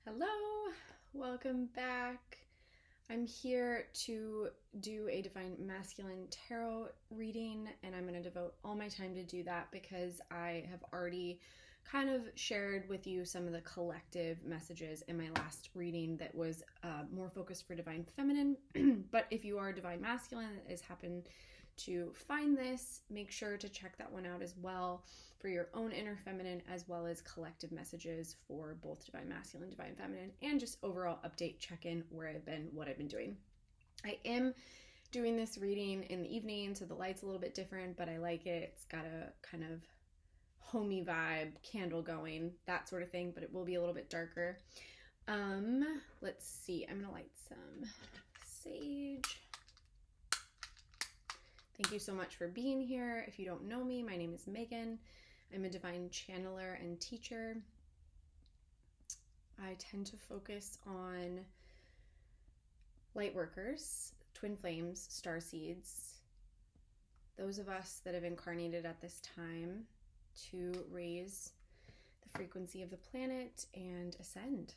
Hello, welcome back. I'm here to do a Divine Masculine Tarot reading, and I'm going to devote all my time to do that because I have already kind of shared with you some of the collective messages in my last reading that was more focused for Divine Feminine. But if you are Divine Masculine that has happened to find this, make sure to check that one out as well for your own inner feminine, as well as collective messages for both Divine Masculine, Divine Feminine, and just overall update, check-in, where I've been, what I've been doing. I am doing this reading in the evening, so the light's a little bit different, but I like it. It's got a kind of homey vibe, candle going, that sort of thing, but it will be a little bit darker. Let's see. I'm gonna light some sage. Thank you so much for being here. If you don't know me, my name is Megan. I'm a divine channeler and teacher. I tend to focus on light workers, twin flames, starseeds, those of us that have incarnated at this time to raise the frequency of the planet and ascend,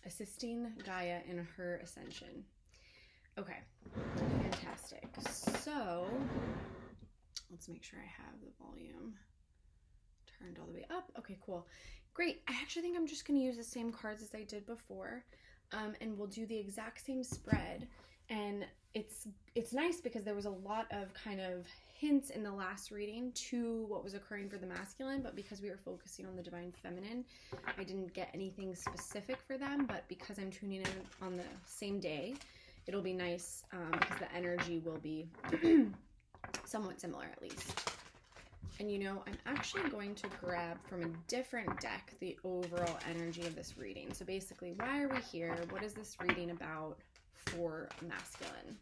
assisting Gaia in her ascension. Okay, fantastic. So let's make sure I have the volume turned all the way up. Okay, cool. Great. I actually think I'm just going to use the same cards as I did before, and we'll do the exact same spread. And it's nice because there was a lot of kind of hints in the last reading to what was occurring for the masculine, but because we were focusing on the divine feminine, I didn't get anything specific for them. But because I'm tuning in on the same day, it'll be nice because the energy will be somewhat similar at least. And you know, I'm actually going to grab from a different deck the overall energy of this reading. So basically, why are we here? What is this reading about for masculine?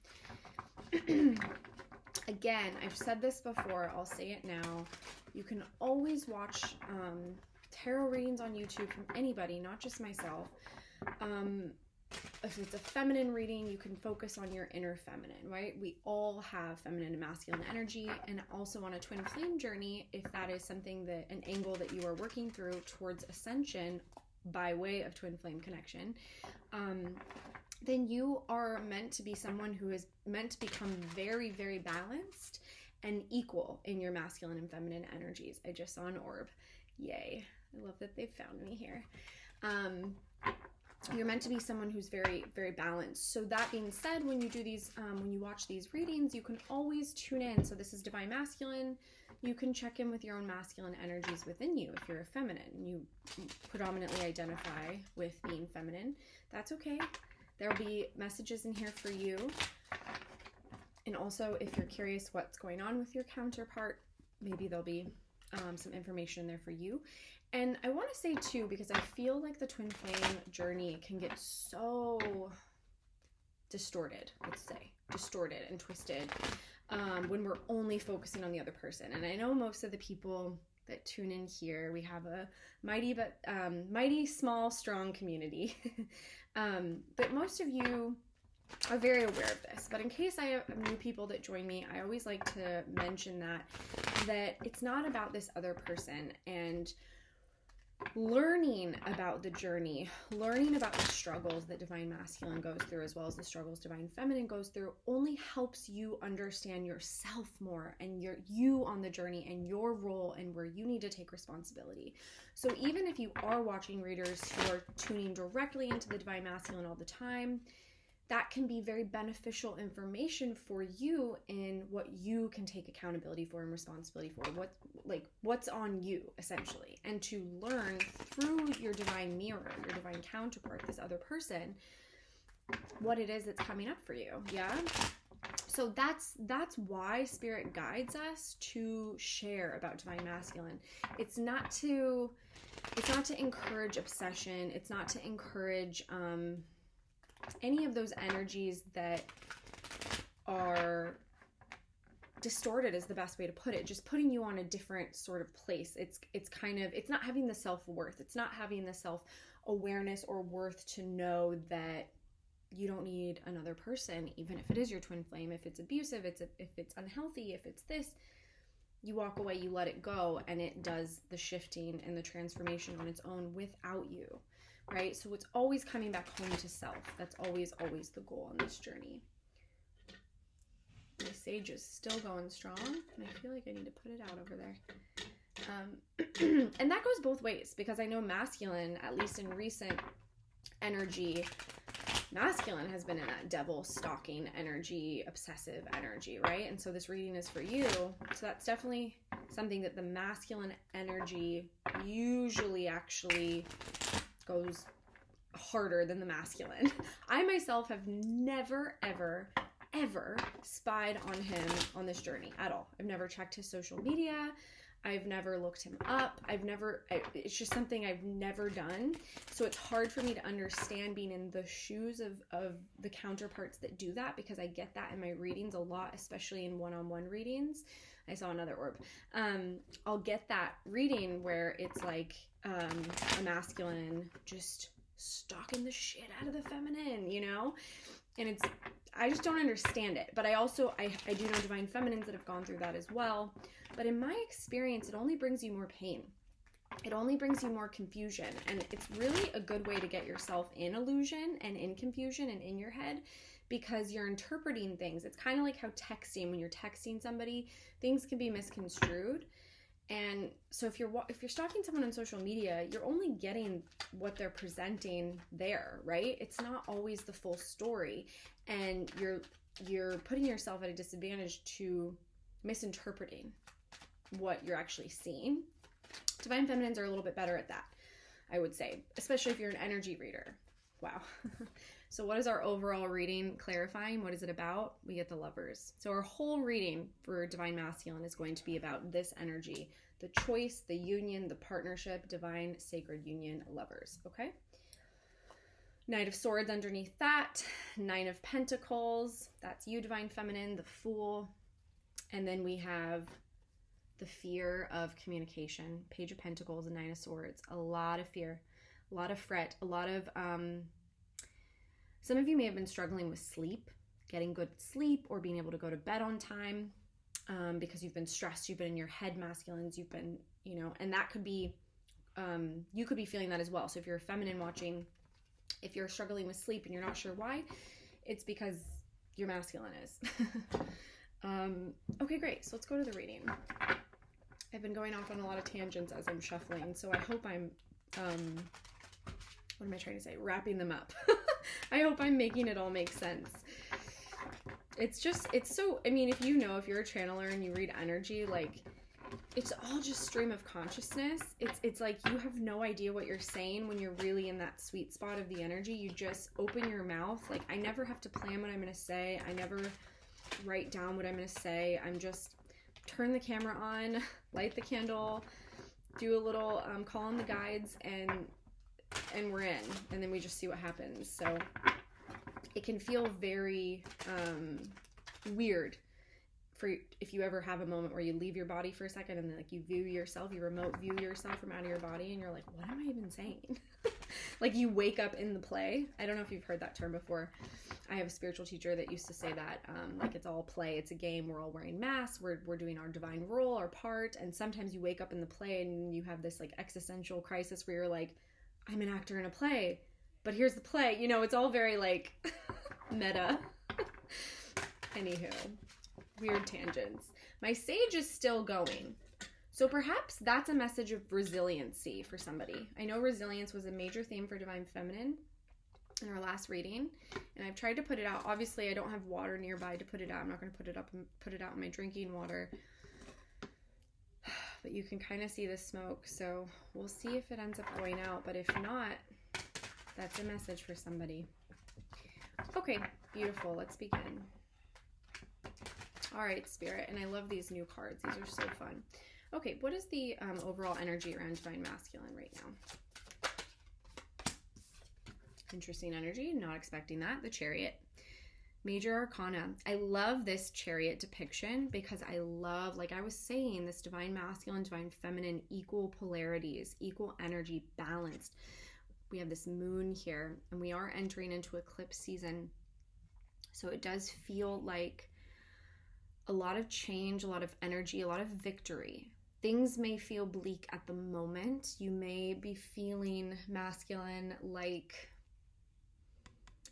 Again, I've said this before, I'll say it now. You can always watch tarot readings on YouTube from anybody, not just myself. If it's a feminine reading, you can focus on your inner feminine, right? We all have feminine and masculine energy, and also on a twin flame journey, if that is something that an angle that you are working through towards ascension by way of twin flame connection, then you are meant to be someone who is meant to become very, very balanced and equal in your masculine and feminine energies. I just saw an orb. Yay. I love that they found me here. You're meant to be someone who's very, very balanced. So that being said, when you do these, when you watch these readings, you can always tune in. So this is Divine Masculine. You can check in with your own masculine energies within you. If you're a feminine, you predominantly identify with being feminine, that's okay. There'll be messages in here for you. And also, if you're curious what's going on with your counterpart, maybe there'll be some information in there for you. And I want to say too, because I feel like the twin flame journey can get so distorted, let's say, distorted and twisted when we're only focusing on the other person. And I know most of the people that tune in here, we have a mighty, small, strong community. But most of you are very aware of this. But in case I have new people that join me, I always like to mention that it's not about this other person, and learning about the journey, learning about the struggles that Divine Masculine goes through, as well as the struggles Divine Feminine goes through, only helps you understand yourself more and you on the journey and your role and where you need to take responsibility. So even if you are watching readers who are tuning directly into the Divine Masculine all the time, that can be very beneficial information for you in what you can take accountability for and responsibility for, what's on you, essentially, and to learn through your divine mirror, your divine counterpart, this other person, what it is that's coming up for you. Yeah. So that's why Spirit guides us to share about Divine Masculine. It's not to encourage obsession. It's not to encourage any of those energies that are distorted is the best way to put it, just putting you on a different sort of place. It's not having the self-worth. It's not having the self-awareness or worth to know that you don't need another person, even if it is your twin flame, if it's abusive, if it's unhealthy, if it's this. you walk away, you let it go, and it does the shifting and the transformation on its own without you, right? So it's always coming back home to self. That's always, always the goal on this journey. My sage is still going strong, and I feel like I need to put it out over there. And that goes both ways, because I know masculine, at least in recent energy, masculine has been in that devil stalking energy, obsessive energy, right? And so this reading is for you. So that's definitely something that the masculine energy usually actually goes harder than the masculine. I myself have never, ever spied on him on this journey at all. I've never checked his social media. I've never looked him up. It's just something I've never done. So it's hard for me to understand being in the shoes of the counterparts that do that, because I get that in my readings a lot, especially in one-on-one readings. I saw another orb. I'll get that reading where it's like a masculine just stalking the shit out of the feminine, you know? And I just don't understand it. But I do know divine feminines that have gone through that as well. But in my experience, it only brings you more pain. It only brings you more confusion. And it's really a good way to get yourself in illusion and in confusion and in your head, because you're interpreting things. It's kind of like how texting, when you're texting somebody, things can be misconstrued. And so if you're stalking someone on social media, you're only getting what they're presenting there, right? It's not always the full story, and you're putting yourself at a disadvantage to misinterpreting what you're actually seeing. Divine feminines are a little bit better at that, I would say, especially if you're an energy reader. Wow. So what is our overall reading clarifying? What is it about? We get the Lovers. So our whole reading for Divine Masculine is going to be about this energy, the choice, the union, the partnership, divine, sacred union, Lovers, okay? Knight of Swords underneath that, Nine of Pentacles, that's you, Divine Feminine, the Fool, and then we have the fear of communication, Page of Pentacles and Nine of Swords, a lot of fear, a lot of fret, a lot of, some of you may have been struggling with sleep, getting good sleep, or being able to go to bed on time, because you've been stressed, you've been in your head, masculines, you've been, you know, and that could be, you could be feeling that as well. So if you're a feminine watching, if you're struggling with sleep and you're not sure why, it's because your masculine is. Okay, great. So let's go to the reading. I've been going off on a lot of tangents as I'm shuffling, so I hope I'm, what am I trying to say? Wrapping them up. I hope I'm making it all make sense. It's so, I mean, if you're a channeler and you read energy, like, it's all just stream of consciousness. It's like you have no idea what you're saying when you're really in that sweet spot of the energy. You just open your mouth. Like, I never have to plan what I'm going to say. I never write down what I'm going to say. I'm just turn the camera on, light the candle, do a little call on the guides, and we're in, and then we just see what happens. So it can feel very weird for if you ever have a moment where you leave your body for a second and then, like, you view yourself, you remote view yourself from out of your body, and you're like, what am I even saying? Like, you wake up in the play. I don't know if you've heard that term before. I have a spiritual teacher that used to say that, like, it's all play, it's a game, we're all wearing masks, we're doing our divine role, our part, and sometimes you wake up in the play and you have this, like, existential crisis where you're like, I'm an actor in a play, but here's the play. You know, it's all very, like, meta. Anywho, weird tangents. My sage is still going. So perhaps that's a message of resiliency for somebody. I know resilience was a major theme for Divine Feminine in our last reading, and I've tried to put it out. Obviously, I don't have water nearby to put it out. I'm not going to put it out in my drinking water. But you can kind of see the smoke, so we'll see if it ends up going out. But if not, that's a message for somebody. Okay, beautiful. Let's begin. All right, Spirit, and I love these new cards. These are so fun. Okay, what is the overall energy around Divine Masculine right now? Interesting energy, not expecting that. The Chariot. Major Arcana. I love this Chariot depiction because I love, like I was saying, this Divine Masculine, Divine Feminine, equal polarities, equal energy, balanced. We have this moon here, and we are entering into eclipse season. So it does feel like a lot of change, a lot of energy, a lot of victory. Things may feel bleak at the moment. You may be feeling, masculine, like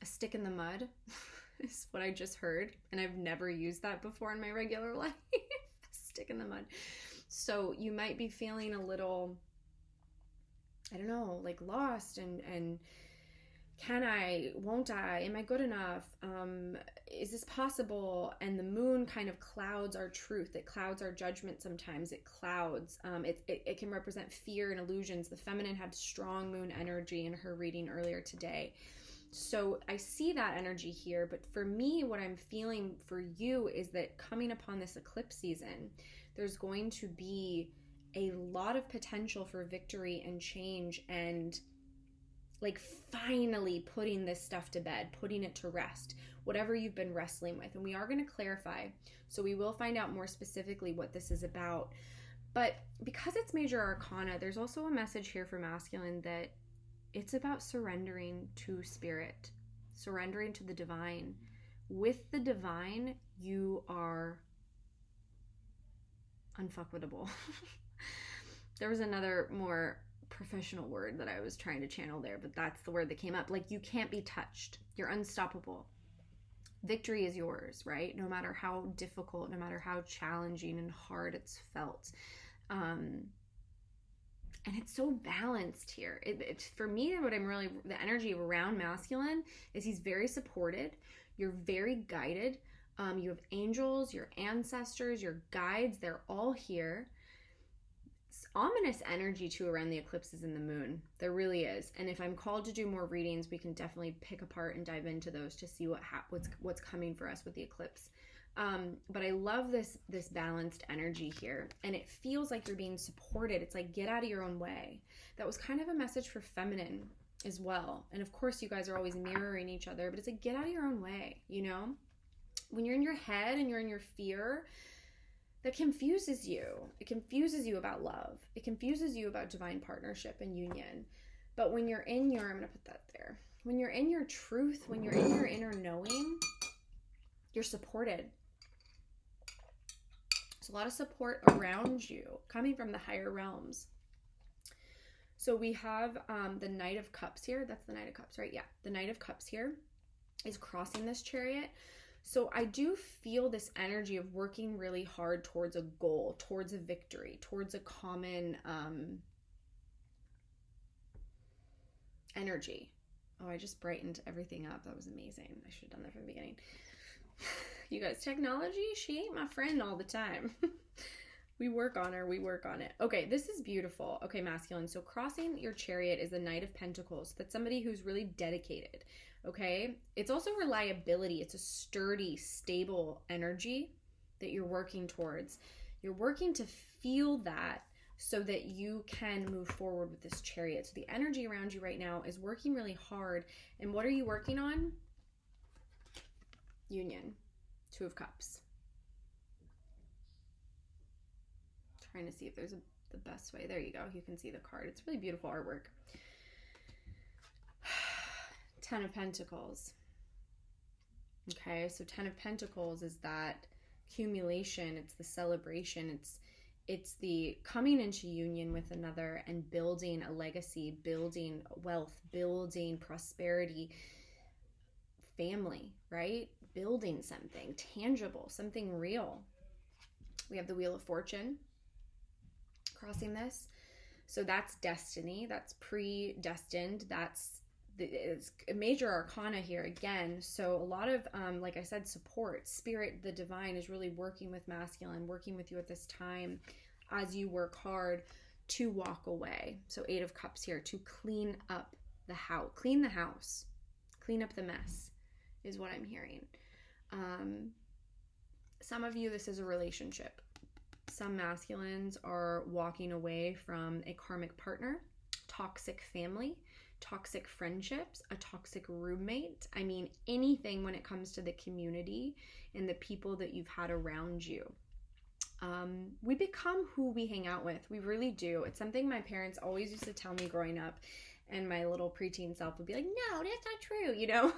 a stick in the mud is what I just heard. And I've never used that before in my regular life. Stick in the mud. So you might be feeling a little, I don't know, like lost and can I, won't I, am I good enough? Is this possible? And the moon kind of clouds our truth. It clouds our judgment sometimes. It clouds, it can represent fear and illusions. The feminine had strong moon energy in her reading earlier today. So I see that energy here, but for me, what I'm feeling for you is that coming upon this eclipse season, there's going to be a lot of potential for victory and change and like finally putting this stuff to bed, putting it to rest, whatever you've been wrestling with. And we are going to clarify. So we will find out more specifically what this is about. But because it's major arcana, there's also a message here for masculine that it's about surrendering to spirit, surrendering to the divine. With the divine, you are unfuckwittable. There was another more professional word that I was trying to channel there, but that's the word that came up. Like, you can't be touched. You're unstoppable. Victory is yours, right? No matter how difficult, no matter how challenging and hard it's felt. And it's so balanced here. It's for me, what I'm really, the energy around masculine is he's very supported. You're very guided. You have angels, your ancestors, your guides. They're all here. It's ominous energy too around the eclipses and the moon. There really is. And if I'm called to do more readings, we can definitely pick apart and dive into those to see what's coming for us with the eclipse. But I love this balanced energy here, and it feels like you're being supported. It's like, get out of your own way. That was kind of a message for feminine as well. And of course you guys are always mirroring each other, but it's like, get out of your own way, you know? When you're in your head and you're in your fear, that confuses you. It confuses you about love. It confuses you about divine partnership and union. But when you're in your, I'm going to put that there. When you're in your truth, when you're in your inner knowing, you're supported. There's a lot of support around you coming from the higher realms. So we have the Knight of Cups here. That's the Knight of Cups, right? Yeah. The Knight of Cups here is crossing this chariot. So I do feel this energy of working really hard towards a goal, towards a victory, towards a common energy. Oh, I just brightened everything up. That was amazing. I should have done that from the beginning. You guys, technology, she ain't my friend all the time. We work on her. We work on it. Okay, this is beautiful. Okay, masculine. So crossing your chariot is the Knight of Pentacles. That's somebody who's really dedicated. Okay, it's also reliability. It's a sturdy, stable energy that you're working towards. You're working to feel that so that you can move forward with this chariot. So the energy around you right now is working really hard. And what are you working on? Union. Two of Cups. Trying to see if there's the best way. There you go. You can see the card. It's really beautiful artwork. Ten of Pentacles. Okay, so Ten of Pentacles is that accumulation. It's the celebration. It's the coming into union with another and building a legacy, building wealth, building prosperity, family, right? Building something tangible, something real. We have the Wheel of Fortune crossing this. So that's destiny. That's predestined. It's a major arcana here again. So a lot of, like I said, support. Spirit, the divine, is really working with masculine, working with you at this time as you work hard to walk away. So Eight of Cups here, to clean up the house. Clean the house. Clean up the mess is what I'm hearing. Some of you, this is a relationship. Some masculines are walking away from a karmic partner, toxic family, toxic friendships, a toxic roommate. I mean, anything when it comes to the community and the people that you've had around you. We become who we hang out with. We really do. It's something my parents always used to tell me growing up, and my little preteen self would be like, no, that's not true, you know?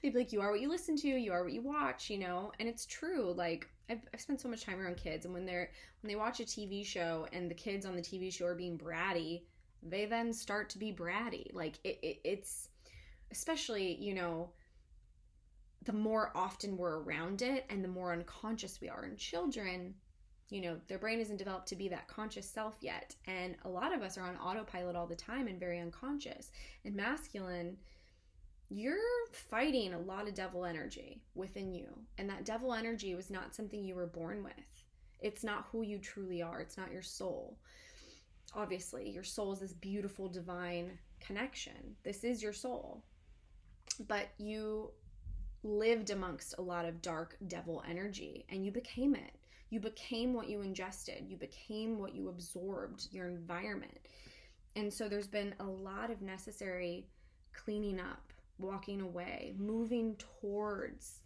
They'd be like, you are what you listen to, you are what you watch, you know? And it's true. Like, I've spent so much time around kids, and when they watch a TV show and the kids on the TV show are being bratty, they then start to be bratty. Like it's especially, you know, the more often we're around it and the more unconscious we are. In children, you know, their brain isn't developed to be that conscious self yet. And a lot of us are on autopilot all the time and very unconscious. And masculine, you're fighting a lot of devil energy within you. And that devil energy was not something you were born with. It's not who you truly are. It's not your soul. Obviously, your soul is this beautiful divine connection. This is your soul. But you lived amongst a lot of dark devil energy and you became it. You became what you ingested. You became what you absorbed, your environment. And so there's been a lot of necessary cleaning up, walking away, moving towards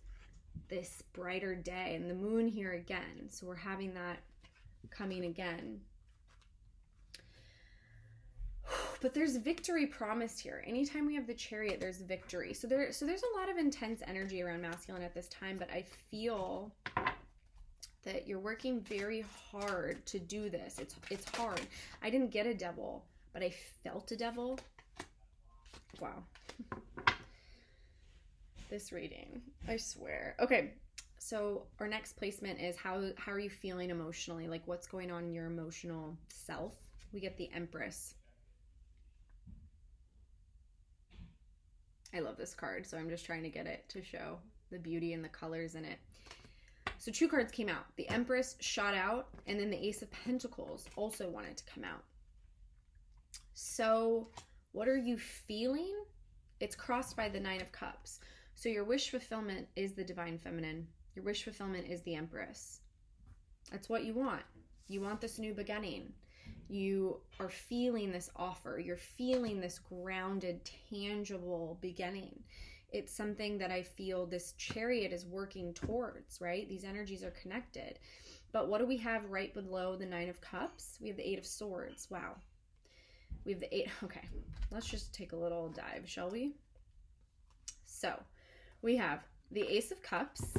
this brighter day. And the moon here again. So we're having that coming again. But there's victory promised here. Anytime we have the Chariot, there's victory. So there's a lot of intense energy around masculine at this time, but I feel that you're working very hard to do this. It's hard. I didn't get a devil, but I felt a devil. Wow. This reading, I swear. Okay, so our next placement is how are you feeling emotionally? Like what's going on in your emotional self? We get the Empress. I love this card, so I'm just trying to get it to show the beauty and the colors in it. So 2 cards came out. The Empress shot out, and then the Ace of Pentacles also wanted to come out. So what are you feeling? It's crossed by the 9 of Cups. So your wish fulfillment is the Divine Feminine. Your wish fulfillment is the Empress. That's what you want. You want this new beginning. You are feeling this offer. You're feeling this grounded, tangible beginning. It's something that I feel this Chariot is working towards, right? These energies are connected. But what do we have right below the 9 of Cups? We have the 8 of Swords. Wow. We have the 8. Okay, let's just take a little dive, shall we? So we have the Ace of Cups.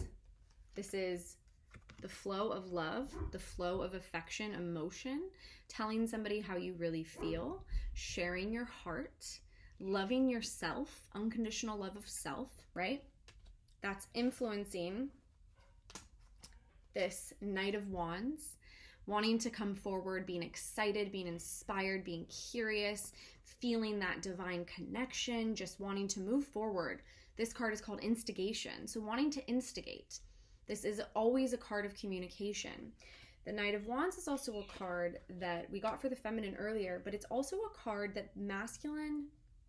This is the flow of love, the flow of affection, emotion, telling somebody how you really feel, sharing your heart, loving yourself, unconditional love of self, right? That's influencing this Knight of Wands, wanting to come forward, being excited, being inspired, being curious, feeling that divine connection, just wanting to move forward. This card is called Instigation, so wanting to instigate. This is always a card of communication. The Knight of Wands is also a card that we got for the feminine earlier, but it's also a card that masculine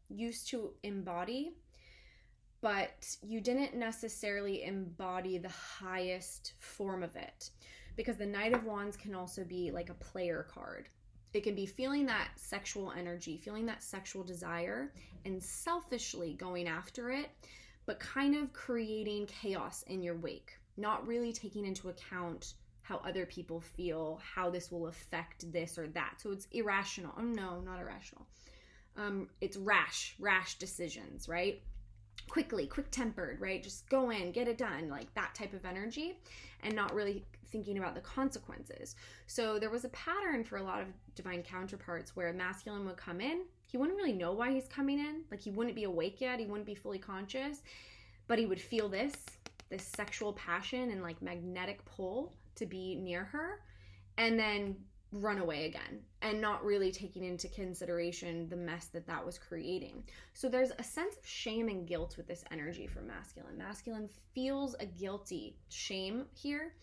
used to embody, but you didn't necessarily embody the highest form of it, because the Knight of Wands can also be like a player card. It can be feeling that sexual energy, feeling that sexual desire, and selfishly going after it, but kind of creating chaos in your wake. Not really taking into account how other people feel, how this will affect this or that. So it's irrational. Oh, no, not irrational. It's rash decisions, right? Quick-tempered, right? Just go in, get it done, like that type of energy, and not really thinking about the consequences. So there was a pattern for a lot of divine counterparts where masculine would come in. He wouldn't really know why he's coming in. Like he wouldn't be awake yet. He wouldn't be fully conscious, but he would feel this sexual passion and like magnetic pull to be near her, and then run away again, and not really taking into consideration the mess that was creating. So there's a sense of shame and guilt with this energy from masculine. Masculine feels a guilty shame here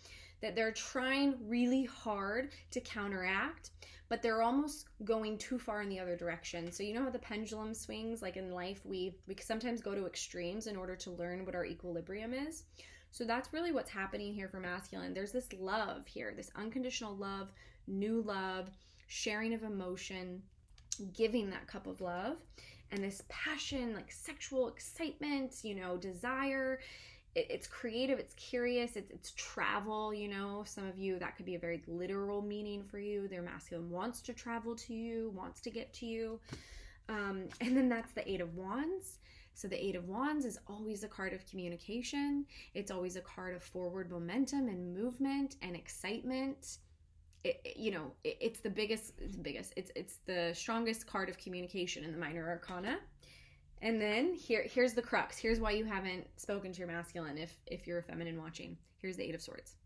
that they're trying really hard to counteract, but they're almost going too far in the other direction. So you know how the pendulum swings, like in life, we sometimes go to extremes in order to learn what our equilibrium is. So that's really what's happening here for masculine. There's this love here, this unconditional love, new love, sharing of emotion, giving that cup of love, and this passion, like sexual excitement, you know, desire. It's creative, it's curious, it's travel, you know. Some of you, that could be a very literal meaning for you. Their masculine wants to travel to you, wants to get to you. And then that's the 8 of Wands. So the Eight of Wands is always a card of communication. It's always a card of forward momentum and movement and excitement. It's the biggest. It's the strongest card of communication in the minor arcana. And then here's the crux. Here's why you haven't spoken to your masculine if you're a feminine watching. Here's the Eight of Swords.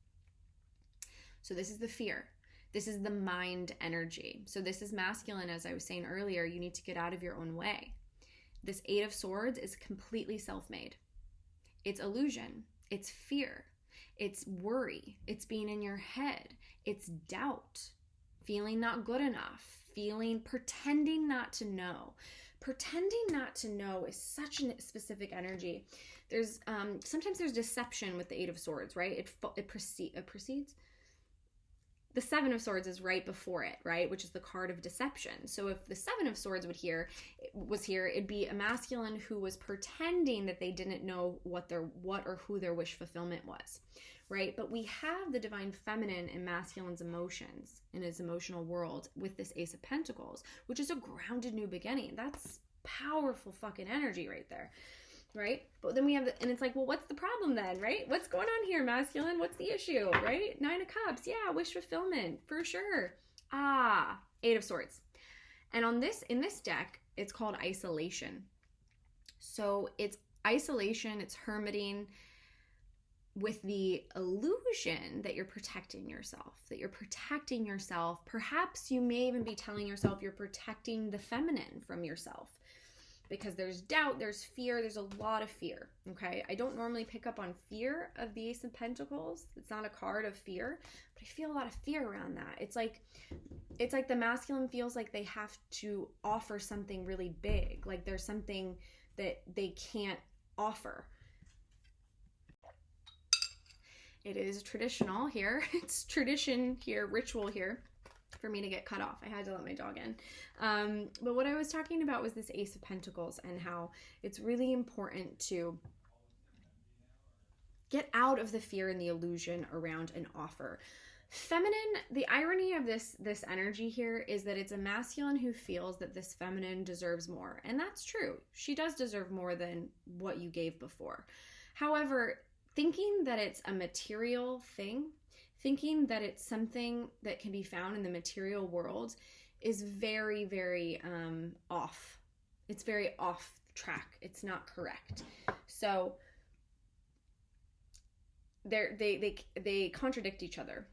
So this is the fear. This is the mind energy. So this is masculine, as I was saying earlier. You need to get out of your own way. This Eight of Swords is completely self-made. It's illusion. It's fear. It's worry. It's being in your head. It's doubt. Feeling not good enough. Pretending not to know. Pretending not to know is such a specific energy. There's sometimes there's deception with the Eight of Swords, right? It precedes. The Seven of Swords is right before it, right? Which is the card of deception. So if the Seven of Swords was here, it'd be a masculine who was pretending that they didn't know what or who their wish fulfillment was, right? But we have the divine feminine and masculine's emotions in his emotional world with this Ace of Pentacles, which is a grounded new beginning. That's powerful fucking energy right there. Right? But then we have and it's like, well, what's the problem then, right? What's going on here, masculine? What's the issue, right? Nine of Cups. Yeah, wish fulfillment for sure. Eight of Swords. And in this deck, it's called isolation. So it's isolation, it's hermiting with the illusion that you're protecting yourself, Perhaps you may even be telling yourself you're protecting the feminine from yourself. Because there's doubt, there's fear, there's a lot of fear, okay? I don't normally pick up on fear of the Ace of Pentacles. It's not a card of fear, but I feel a lot of fear around that. It's like the masculine feels like they have to offer something really big, like there's something that they can't offer. It is traditional here. It's tradition here, ritual here, for me to get cut off. I had to let my dog in. But what I was talking about was this Ace of Pentacles and how it's really important to get out of the fear and the illusion around an offer. Feminine, the irony of this energy here is that it's a masculine who feels that this feminine deserves more. And that's true. She does deserve more than what you gave before. However, thinking that it's a material thing, thinking that it's something that can be found in the material world is very, very off. It's very off track. It's not correct. So they contradict each other.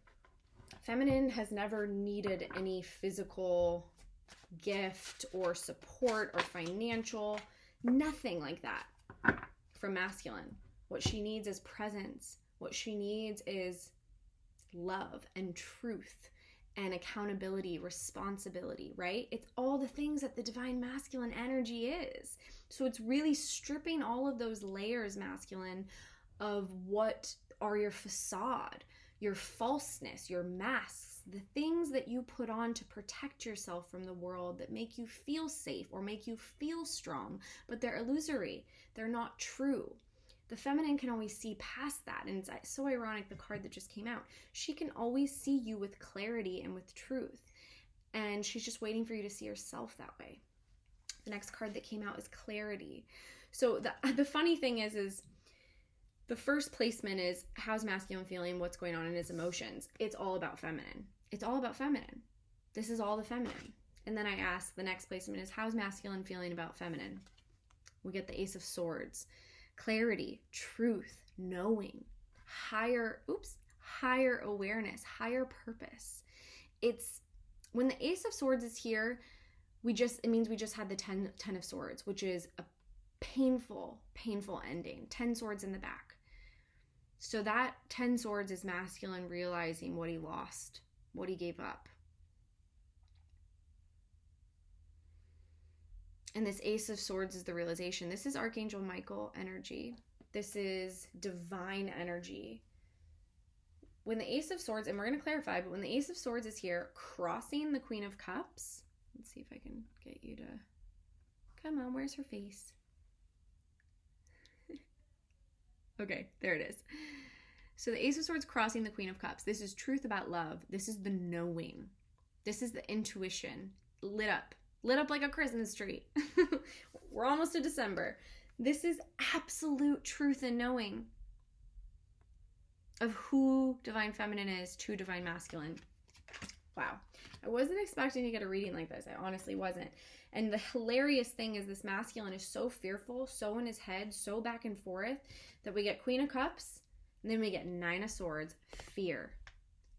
Feminine has never needed any physical gift or support or financial, nothing like that from masculine. What she needs is presence. What she needs is love and truth and accountability, responsibility, right? It's all the things that the divine masculine energy is. So it's really stripping all of those layers, masculine, of what are your facade, your falseness, your masks, the things that you put on to protect yourself from the world that make you feel safe or make you feel strong, but they're illusory. They're not true. The feminine can always see past that. And it's so ironic, the card that just came out. She can always see you with clarity and with truth. And she's just waiting for you to see yourself that way. The next card that came out is clarity. So the funny thing is the first placement is how's masculine feeling, what's going on in his emotions. It's all about feminine. It's all about feminine. This is all the feminine. And then I ask, the next placement is how's masculine feeling about feminine? We get the Ace of Swords. Clarity, truth, knowing, higher awareness, higher purpose. It's when the Ace of Swords is here, it means we just had the 10 of Swords, which is a painful ending. 10 swords in the back. So that 10 swords is masculine realizing what he lost, what he gave up. And this Ace of Swords is the realization. This is Archangel Michael energy. This is divine energy. When the Ace of Swords, and we're going to clarify, but when the Ace of Swords is here, crossing the Queen of Cups. Let's see if I can get you to... Come on, where's her face? Okay, there it is. So the Ace of Swords crossing the Queen of Cups. This is truth about love. This is the knowing. This is the intuition. Lit up like a Christmas tree. We're almost to December. This is absolute truth and knowing of who Divine Feminine is to Divine Masculine. Wow. I wasn't expecting to get a reading like this. I honestly wasn't. And the hilarious thing is this masculine is so fearful, so in his head, so back and forth, that we get Queen of Cups, and then we get Nine of Swords. Fear.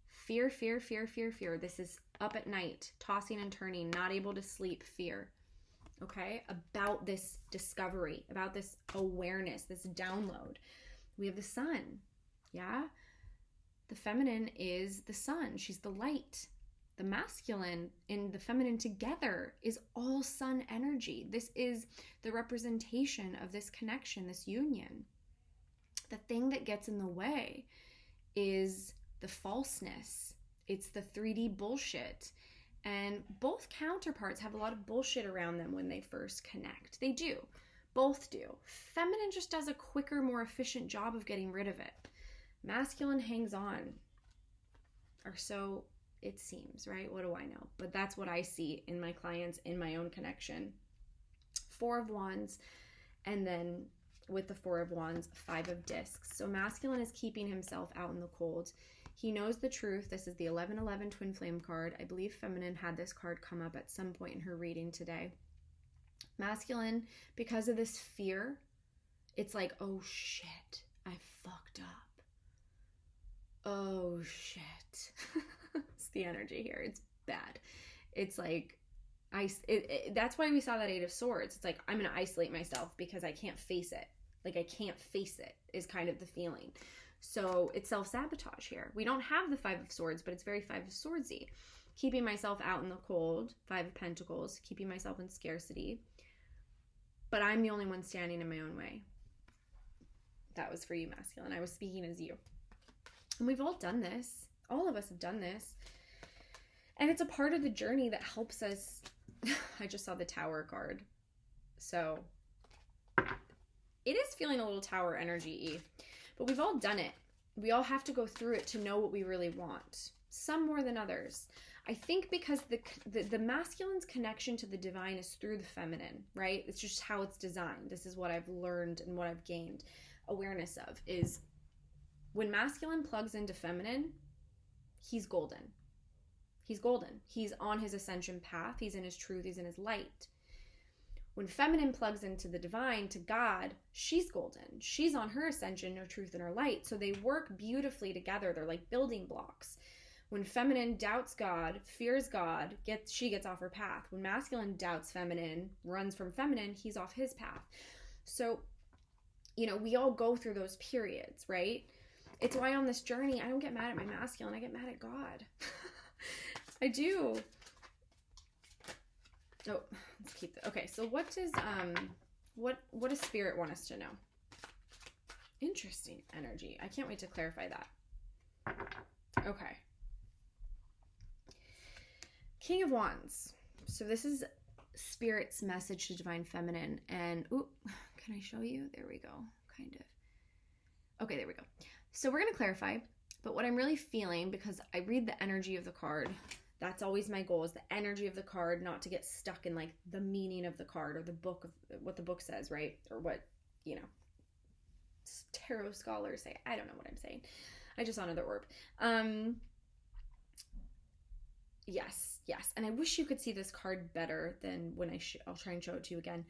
Fear, fear, fear, fear, fear. This is up at night, tossing and turning, not able to sleep, fear. Okay? About this discovery, about this awareness, this download. We have the sun. Yeah? The feminine is the sun. She's the light. The masculine and the feminine together is all sun energy. This is the representation of this connection, this union. The thing that gets in the way is the falseness. It's the 3D bullshit. And both counterparts have a lot of bullshit around them when they first connect. They do. Both do. Feminine just does a quicker, more efficient job of getting rid of it. Masculine hangs on. Or so it seems, right? What do I know? But that's what I see in my clients, in my own connection. 4 of Wands, and then with the 4 of Wands, 5 of Discs. So masculine is keeping himself out in the cold. He knows the truth. This is the 1111 Twin Flame card. I believe feminine had this card come up at some point in her reading today. Masculine, because of this fear, it's like, oh shit, I fucked up. Oh shit. It's the energy here. It's bad. It's like, that's why we saw that 8 of Swords. It's like, I'm going to isolate myself because I can't face it. Like, I can't face it is kind of the feeling. So it's self-sabotage here. We don't have the 5 of Swords, but it's very 5 of Swordsy. Keeping myself out in the cold, 5 of Pentacles, keeping myself in scarcity. But I'm the only one standing in my own way. That was for you, masculine. I was speaking as you. And we've all done this. All of us have done this. And it's a part of the journey that helps us. I just saw the Tower card. So it is feeling a little Tower energy-y. But we've all done it. We all have to go through it to know what we really want. Some more than others. I think because the masculine's connection to the divine is through the feminine, right? It's just how it's designed. This is what I've learned and what I've gained awareness of, is when masculine plugs into feminine, he's golden. He's golden. He's on his ascension path. He's in his truth. He's in his light. When feminine plugs into the divine, to God, she's golden. She's on her ascension, her truth, and her light. So they work beautifully together. They're like building blocks. When feminine doubts God, fears God, she gets off her path. When masculine doubts feminine, runs from feminine, he's off his path. So, we all go through those periods, right? It's why on this journey, I don't get mad at my masculine. I get mad at God. I do. Oh, let's keep that. Okay, so what does what does Spirit want us to know? Interesting energy. I can't wait to clarify that. Okay. King of Wands. So this is Spirit's message to Divine Feminine. And, ooh, can I show you? There we go. Kind of. Okay, there we go. So we're going to clarify. But what I'm really feeling, because I read the energy of the card, that's always my goal, is the energy of the card, not to get stuck in like the meaning of the card or the book of what the book says, right? Or what, tarot scholars say. I don't know what I'm saying. I just saw another orb. Yes. And I wish you could see this card better than when I'll try and show it to you again.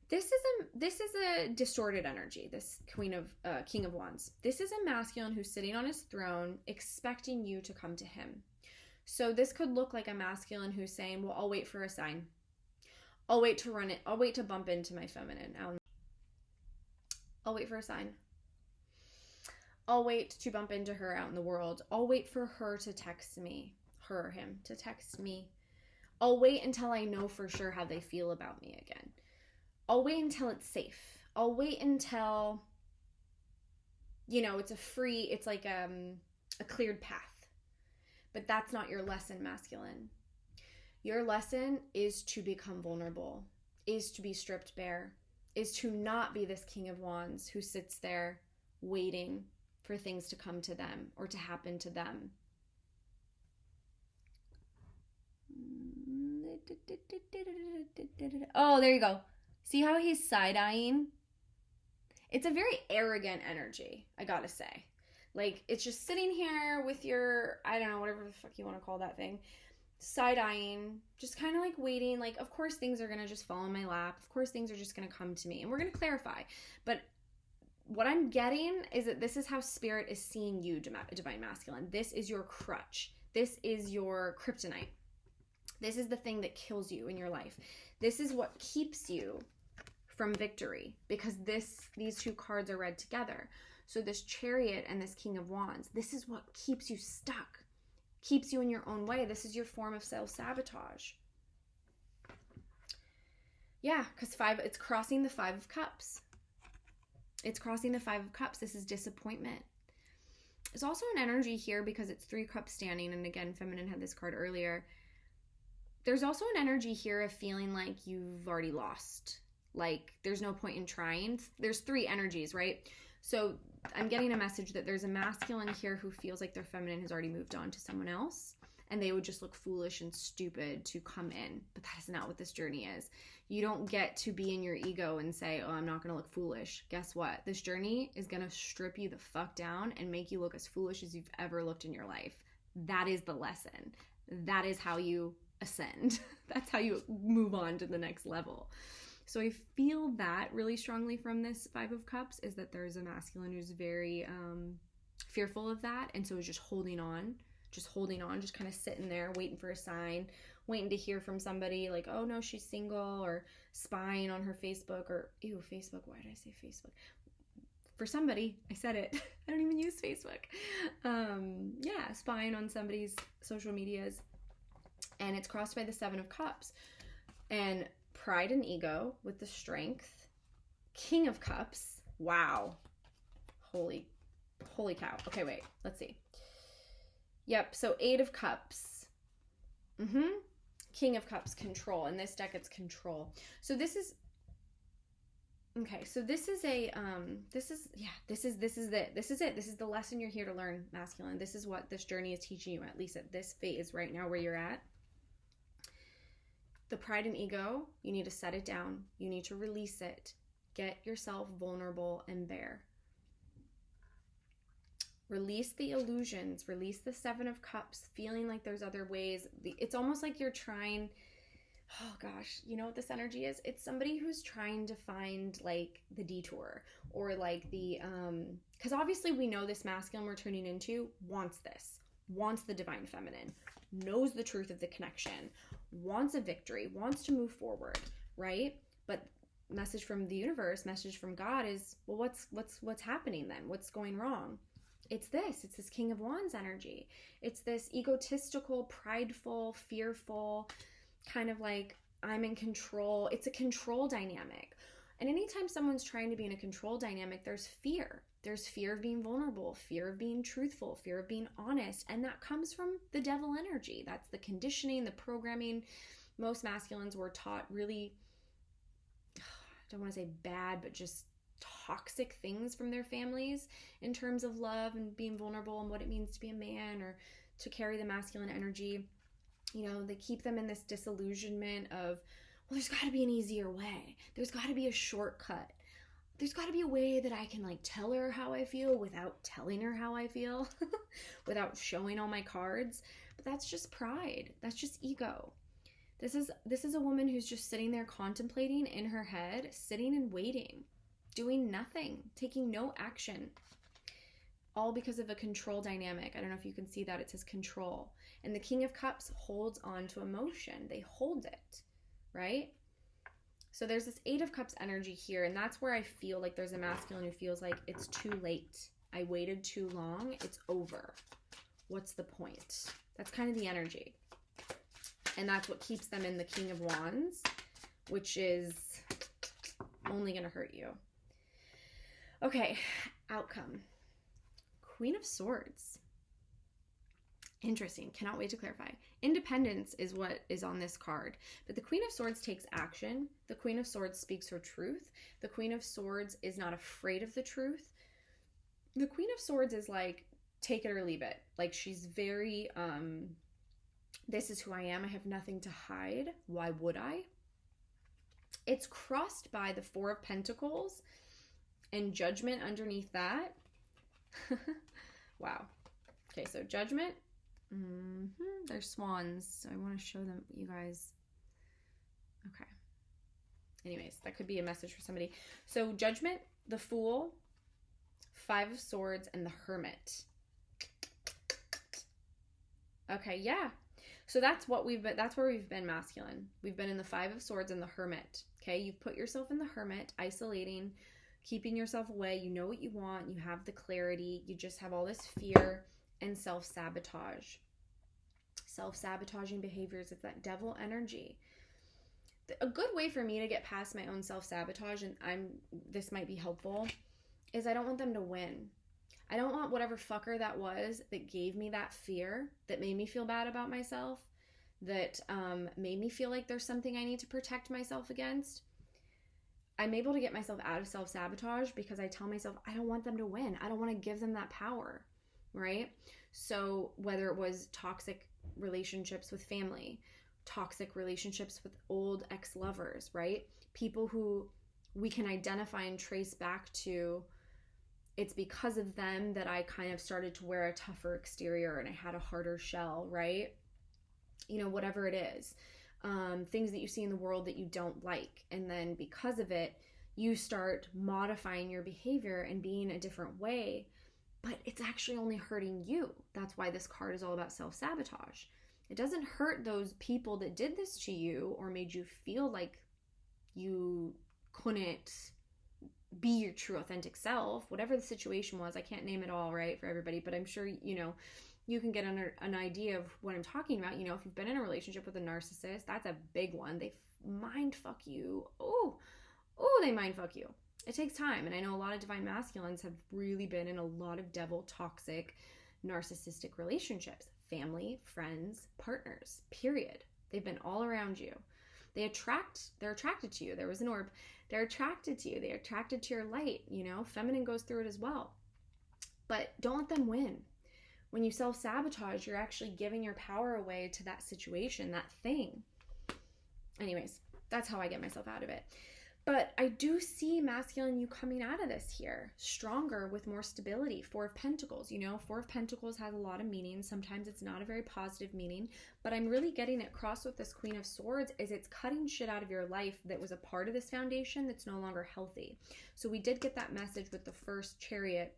This is a distorted energy, this King of Wands. This is a masculine who's sitting on his throne expecting you to come to him. So this could look like a masculine who's saying, well, I'll wait for a sign. I'll wait to run it. I'll wait to bump into my feminine. I'll wait for a sign. I'll wait to bump into her out in the world. I'll wait for her to text me. Her or him to text me. I'll wait until I know for sure how they feel about me again. I'll wait until it's safe. I'll wait until, it's like a cleared path. But that's not your lesson, masculine. Your lesson is to become vulnerable, is to be stripped bare, is to not be this King of Wands who sits there waiting for things to come to them or to happen to them. Oh, there you go. See how he's side-eyeing? it's a very arrogant energy, I gotta say. Like, it's just sitting here with your, I don't know, whatever the fuck you want to call that thing, side-eyeing, just kind of like waiting. Like, of course things are going to just fall in my lap. Of course things are just going to come to me. And we're going to clarify. But what I'm getting is that this is how spirit is seeing you, divine masculine. This is your crutch. This is your kryptonite. This is the thing that kills you in your life. This is what keeps you from victory, because these two cards are read together. So this Chariot and this King of Wands, this is what keeps you stuck, keeps you in your own way. This is your form of self-sabotage. Yeah, because it's crossing the Five of Cups. It's crossing the Five of Cups. This is disappointment. There's also an energy here because it's 3 cups standing. And again, feminine had this card earlier. There's also an energy here of feeling like you've already lost. Like, there's no point in trying. There's 3 energies, right? So I'm getting a message that there's a masculine here who feels like their feminine has already moved on to someone else, and they would just look foolish and stupid to come in. But that is not what this journey is. You don't get to be in your ego and say, oh, I'm not going to look foolish. Guess what? This journey is going to strip you the fuck down and make you look as foolish as you've ever looked in your life. That is the lesson. That is how you ascend. That's how you move on to the next level. So I feel that really strongly from this Five of Cups, is that there's a masculine who's very fearful of that, and so is just holding on, just kind of sitting there waiting for a sign, waiting to hear from somebody like, oh no, she's single, or spying on her Facebook, or ew, Facebook, why did I say Facebook? For somebody, I said it. I don't even use Facebook. Yeah, spying on somebody's social medias, and it's crossed by the Seven of Cups. And pride and ego with the Strength. King of Cups. Wow. Holy cow. Okay, wait. Let's see. Yep, so 8 of Cups. King of Cups, control. In this deck, it's control. So this is... Okay, so this is a... This is it. This is the lesson you're here to learn, masculine. This is what this journey is teaching you, at least at this phase right now where you're at. The pride and ego, you need to set it down. You need to release it. Get yourself vulnerable and bare. Release the illusions. Release the Seven of Cups, feeling like there's other ways. It's almost like you're trying... Oh gosh, you know what this energy is? It's somebody who's trying to find like the detour, or like the... Because obviously we know this masculine we're turning into wants this. Wants the divine feminine. Knows the truth of the connection, wants a victory, wants to move forward, right? But message from the universe, message from God is, well, what's happening then? What's going wrong? It's this King of Wands energy. It's this egotistical, prideful, fearful, kind of like, I'm in control. It's a control dynamic. And anytime someone's trying to be in a control dynamic, there's fear. There's fear of being vulnerable, fear of being truthful, fear of being honest. And that comes from the devil energy. That's the conditioning, the programming. Most masculines were taught really, I don't want to say bad, but just toxic things from their families in terms of love and being vulnerable and what it means to be a man or to carry the masculine energy. You know, they keep them in this disillusionment of, well, there's got to be an easier way. There's got to be a shortcut. There's got to be a way that I can like tell her how I feel without telling her how I feel, without showing all my cards. But that's just pride. That's just ego. This is a woman who's just sitting there contemplating in her head, sitting and waiting, doing nothing, taking no action. All because of a control dynamic. I don't know if you can see that. It says control. And the King of Cups holds on to emotion. They hold it, right? So there's this 8 of Cups energy here, and that's where I feel like there's a masculine who feels like it's too late. I waited too long. It's over. What's the point? That's kind of the energy. And that's what keeps them in the King of Wands, which is only going to hurt you. Okay, outcome. Queen of Swords. Interesting. Cannot wait to clarify. Independence is what is on this card. But the Queen of Swords takes action. The Queen of Swords speaks her truth. The Queen of Swords is not afraid of the truth. The Queen of Swords is like, take it or leave it. Like, she's very, this is who I am. I have nothing to hide. Why would I? It's crossed by the Four of Pentacles and Judgment underneath that. Wow. Okay, so Judgment. They're swans, so I want to show them, you guys. Okay. Anyways, that could be a message for somebody. So Judgment, the Fool, Five of Swords, and the Hermit. Okay, yeah. So that's what we've been, that's where we've been masculine. We've been in the Five of Swords and the Hermit. Okay, you've put yourself in the Hermit, isolating, keeping yourself away. You know what you want. You have the clarity. You just have all this fear and self-sabotage. Self-sabotaging behaviors. It's that devil energy. A good way for me to get past my own self-sabotage, and this might be helpful, is I don't want them to win. I don't want whatever fucker that was that gave me that fear, that made me feel bad about myself, that made me feel like there's something I need to protect myself against. I'm able to get myself out of self-sabotage because I tell myself, I don't want them to win. I don't want to give them that power, right? So whether it was toxic relationships with family, toxic relationships with old ex-lovers, right? People who we can identify and trace back to, it's because of them that I kind of started to wear a tougher exterior and I had a harder shell, right? You know, whatever it is. Things that you see in the world that you don't like. And then because of it, you start modifying your behavior and being a different way, but it's actually only hurting you. That's why this card is all about self-sabotage. It doesn't hurt those people that did this to you or made you feel like you couldn't be your true authentic self, whatever the situation was. I can't name it all, right, for everybody, but I'm sure, you know, you can get an idea of what I'm talking about. You know, if you've been in a relationship with a narcissist, that's a big one. They mind fuck you. Oh, they mind fuck you. It takes time. And I know a lot of divine masculines have really been in a lot of devil, toxic, narcissistic relationships. Family, friends, partners, period. They've been all around you. They're attracted to you. There was an orb. They're attracted to you. They're attracted to your light. You know, feminine goes through it as well. But don't let them win. When you self-sabotage, you're actually giving your power away to that situation, that thing. Anyways, that's how I get myself out of it. But I do see masculine you coming out of this here, stronger with more stability. Four of Pentacles, you know, Four of Pentacles has a lot of meaning. Sometimes it's not a very positive meaning, but I'm really getting it crossed with this Queen of Swords is it's cutting shit out of your life that was a part of this foundation that's no longer healthy. So we did get that message with the first Chariot,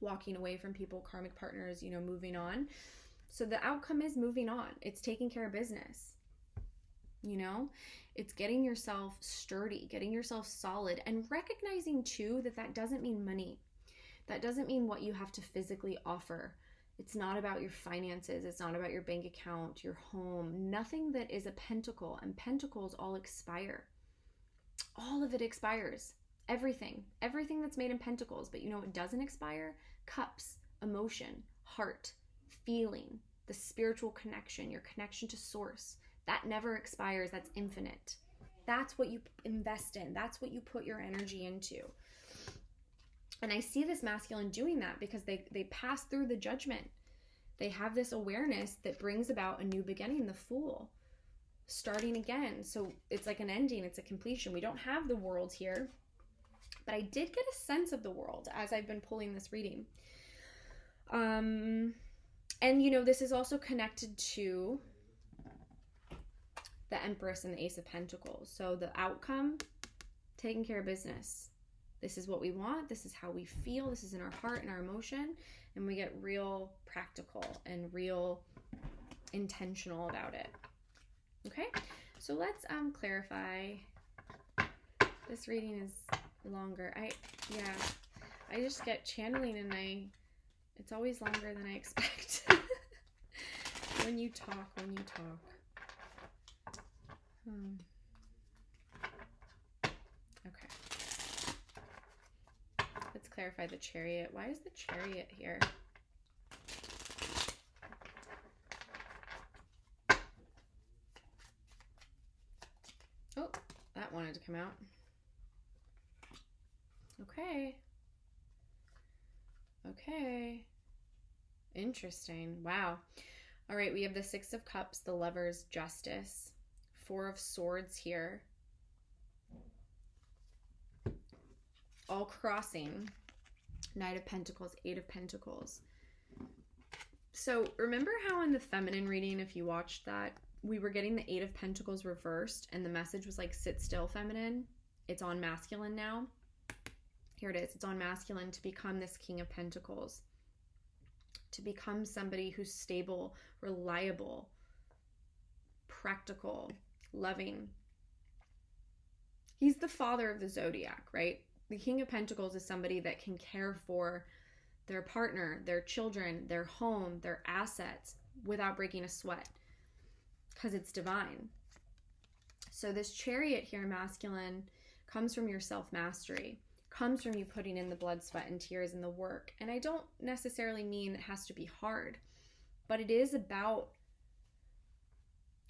walking away from people, karmic partners, you know, moving on. So the outcome is moving on. It's taking care of business. You know, it's getting yourself sturdy, getting yourself solid, and recognizing too that that doesn't mean money. That doesn't mean what you have to physically offer. It's not about your finances. It's not about your bank account, your home. Nothing that is a pentacle, and pentacles all expire. All of it expires. Everything that's made in pentacles. But you know what doesn't expire? Cups, emotion, heart, feeling, the spiritual connection, your connection to source. That never expires. That's infinite. That's what you invest in. That's what you put your energy into. And I see this masculine doing that because they pass through the Judgment. They have this awareness that brings about a new beginning, the Fool. Starting again. So it's like an ending. It's a completion. We don't have the world here. But I did get a sense of the world as I've been pulling this reading. And, you know, this is also connected to the Empress and the Ace of Pentacles. So the outcome, taking care of business. This is what we want. This is how we feel. This is in our heart and our emotion. And we get real practical and real intentional about it. Okay? So let's clarify. This reading is longer. I just get channeling and it's always longer than I expect. When you talk. Okay. Let's clarify the Chariot. Why is the Chariot here? Oh, that wanted to come out. Okay. Interesting. Wow. All right, we have the Six of Cups, the Lovers, Justice, Four of Swords here. all crossing. Knight of Pentacles, Eight of Pentacles. So remember how in the feminine reading, if you watched that, we were getting the Eight of Pentacles reversed and the message was like, sit still, feminine. It's on masculine now. Here it is. It's on masculine to become this King of Pentacles. To become somebody who's stable, reliable, practical, loving. He's the father of the zodiac, right? The King of Pentacles is somebody that can care for their partner, their children, their home, their assets without breaking a sweat because it's divine. So this Chariot here, masculine, comes from your self-mastery, comes from you putting in the blood, sweat, and tears and the work. And I don't necessarily mean it has to be hard, but it is about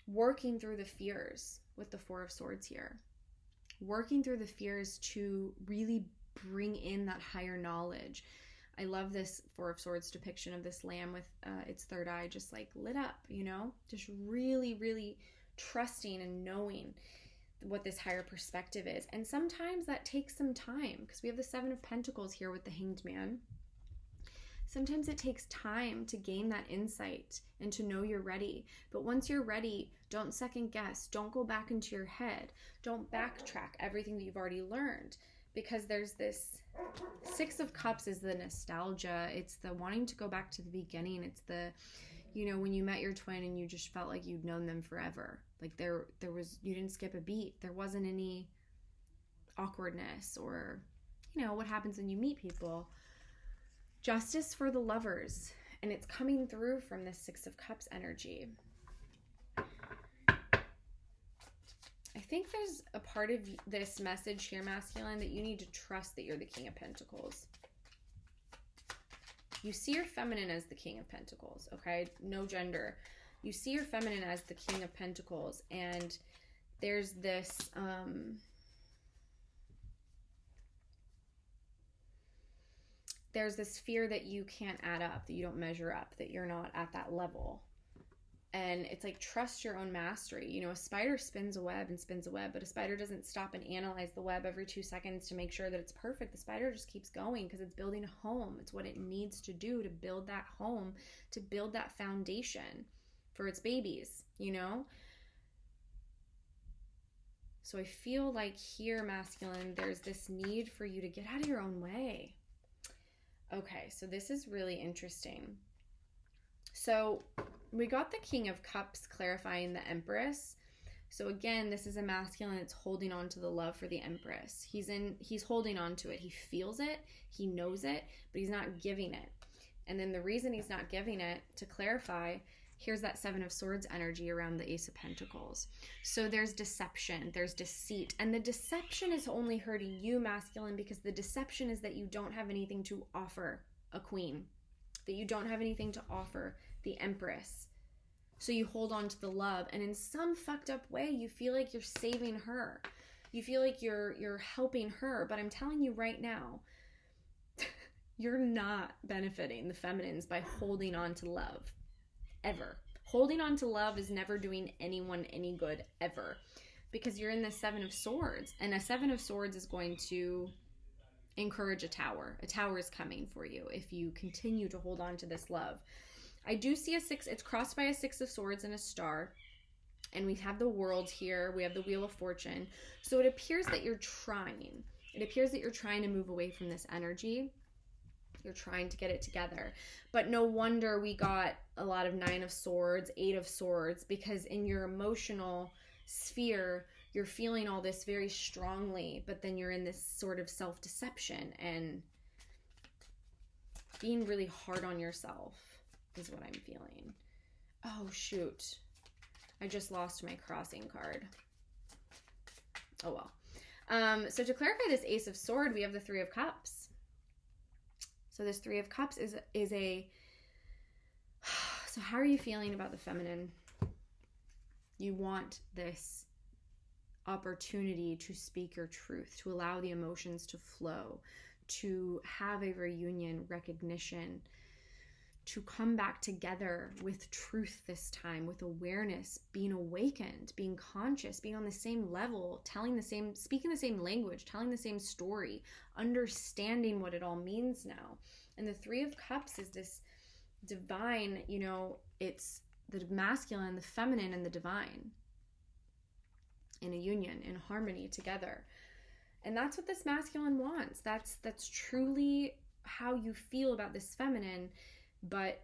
working through the fears with the Four of Swords here. Working through the fears to really bring in that higher knowledge. I love this Four of Swords depiction of this lamb with its third eye just like lit up, you know? Just really, really trusting and knowing what this higher perspective is. And sometimes that takes some time because we have the Seven of Pentacles here with the Hanged Man. Sometimes it takes time to gain that insight and to know you're ready. But once you're ready, don't second guess. Don't go back into your head. Don't backtrack everything that you've already learned. Because there's this Six of Cups is the nostalgia. It's the wanting to go back to the beginning. It's the, you know, when you met your twin and you just felt like you'd known them forever. Like there was, you didn't skip a beat. There wasn't any awkwardness or, you know, what happens when you meet people. Justice for the lovers. And it's coming through from this Six of Cups energy. I think there's a part of this message here, masculine, that you need to trust that you're the King of Pentacles. You see your feminine as the King of Pentacles, okay? No gender. You see your feminine as the King of Pentacles, and there's this fear that you can't add up, that you don't measure up, that you're not at that level. And it's like, trust your own mastery. You know, a spider spins a web and spins a web, but a spider doesn't stop and analyze the web every 2 seconds to make sure that it's perfect. The spider just keeps going because it's building a home. It's what it needs to do to build that home, to build that foundation for its babies, you know? So I feel like here, masculine, there's this need for you to get out of your own way. Okay, so this is really interesting. So we got the King of Cups clarifying the Empress. So again, this is a masculine that's holding on to the love for the Empress. He's holding on to it. He feels it, he knows it, but he's not giving it. And then the reason he's not giving it, to clarify, here's that Seven of Swords energy around the Ace of Pentacles. So there's deception, there's deceit. And the deception is only hurting you, masculine, because the deception is that you don't have anything to offer a queen. That you don't have anything to offer the Empress. So you hold on to the love, and in some fucked up way, you feel like you're saving her. You feel like you're helping her, but I'm telling you right now, you're not benefiting the feminines by holding on to love. Ever. Holding on to love is never doing anyone any good, ever. Because you're in the Seven of Swords, and a Seven of Swords is going to encourage a tower. A tower is coming for you if you continue to hold on to this love. I do see a six. It's crossed by a Six of Swords and a star. And we have the World here. We have the Wheel of Fortune. So it appears that you're trying. It appears that you're trying to move away from this energy. You're trying to get it together. But no wonder we got a lot of Nine of Swords, Eight of Swords, because in your emotional sphere, you're feeling all this very strongly, but then you're in this sort of self-deception and being really hard on yourself is what I'm feeling. Oh, shoot. I just lost my crossing card. Oh, well. So to clarify this Ace of Sword, we have the Three of Cups. So this Three of Cups is a... So how are you feeling about the feminine? You want this opportunity to speak your truth, to allow the emotions to flow, to have a reunion, recognition, to come back together with truth this time, with awareness, being awakened, being conscious, being on the same level, speaking the same language, telling the same story, understanding what it all means now. And the Three of Cups is this divine, it's the masculine, the feminine, and the divine in a union, in harmony together. And that's what this masculine wants. That's truly how you feel about this feminine. But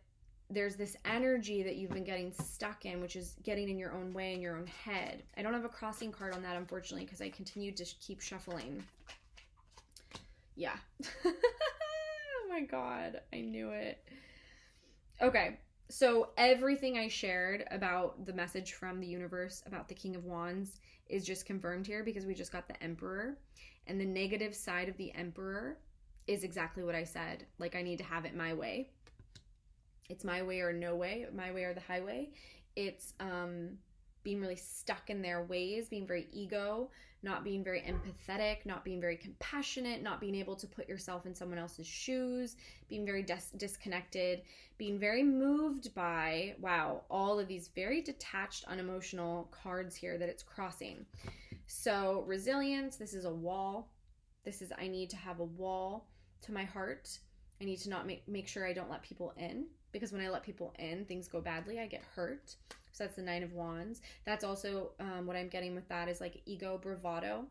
there's this energy that you've been getting stuck in, which is getting in your own way, in your own head. I don't have a crossing card on that, unfortunately, because I continue to keep shuffling. Yeah. Oh my God, I knew it. Okay, so everything I shared about the message from the universe about the King of Wands is just confirmed here, because we just got the Emperor. And the negative side of the Emperor is exactly what I said. Like, I need to have it my way. It's my way or no way, my way or the highway. It's being really stuck in their ways, being very ego, not being very empathetic, not being very compassionate, not being able to put yourself in someone else's shoes, being very disconnected, being very moved by, wow, all of these very detached, unemotional cards here that it's crossing. So resilience, this is a wall. This is, I need to have a wall to my heart. I need to not make sure I don't let people in, because when I let people in, things go badly. I get hurt. So that's the Nine of Wands. That's also what I'm getting with that is like ego, bravado.